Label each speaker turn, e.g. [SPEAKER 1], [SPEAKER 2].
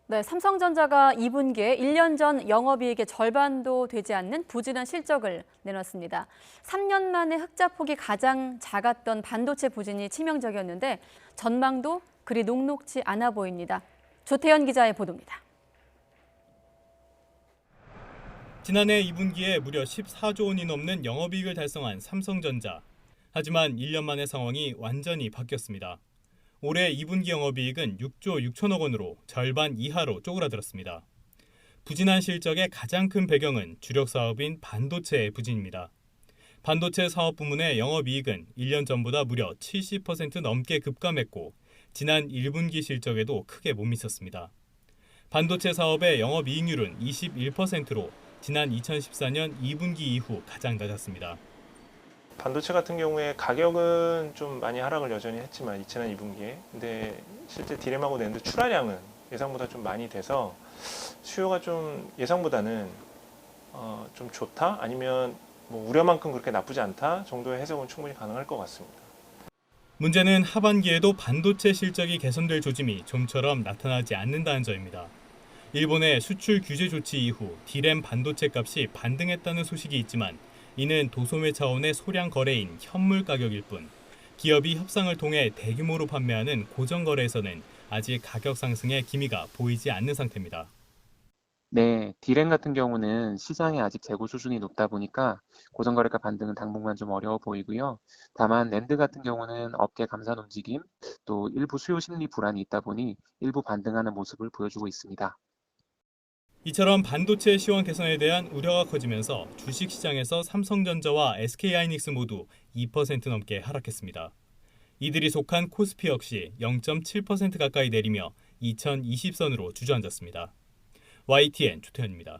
[SPEAKER 1] 네, 삼성전자가 2분기에 1년 전 영업이익의 절반도 되지 않는 부진한 실적을 내놨습니다. 3년 만에 흑자 폭이 가장 작았던 반도체 부진이 치명적이었는데 전망도 그리 녹록지 않아 보입니다. 조태현 기자의 보도입니다.
[SPEAKER 2] 지난해 2분기에 무려 14조 원이 넘는 영업이익을 달성한 삼성전자. 하지만 1년 만에 상황이 완전히 바뀌었습니다. 올해 2분기 영업이익은 6조 6천억 원으로 절반 이하로 쪼그라들었습니다. 부진한 실적의 가장 큰 배경은 주력 사업인 반도체의 부진입니다. 반도체 사업 부문의 영업이익은 1년 전보다 무려 70% 넘게 급감했고 지난 1분기 실적에도 크게 못 미쳤습니다. 반도체 사업의 영업이익률은 21%로 지난 2014년 2분기 이후 가장 낮았습니다.
[SPEAKER 3] 반도체 같은 경우에 가격은 좀 많이 하락을 여전히 했지만 지난 2분기에 근데 실제 디램하고 낸드 출하량은 예상보다 좀 많이 돼서 수요가 좀 예상보다는 좀 좋다 아니면 뭐 우려만큼 그렇게 나쁘지 않다 정도의 해석은 충분히 가능할 것 같습니다.
[SPEAKER 2] 문제는 하반기에도 반도체 실적이 개선될 조짐이 좀처럼 나타나지 않는다는 점입니다. 일본의 수출 규제 조치 이후 디램 반도체 값이 반등했다는 소식이 있지만 이는 도소매 차원의 소량 거래인 현물 가격일 뿐 기업이 협상을 통해 대규모로 판매하는 고정 거래에서는 아직 가격 상승의 기미가 보이지 않는 상태입니다.
[SPEAKER 4] 네, 디램 같은 경우는 시장이 아직 재고 수준이 높다 보니까 고정거래가 반등은 당분간 좀 어려워 보이고요. 다만 낸드 같은 경우는 업계 감산 움직임, 또 일부 수요 심리 불안이 있다 보니 일부 반등하는 모습을 보여주고 있습니다.
[SPEAKER 2] 이처럼 반도체 시황 개선에 대한 우려가 커지면서 주식시장에서 삼성전자와 SK하이닉스 모두 2% 넘게 하락했습니다. 이들이 속한 코스피 역시 0.7% 가까이 내리며 2020선으로 주저앉았습니다. YTN 조태현입니다.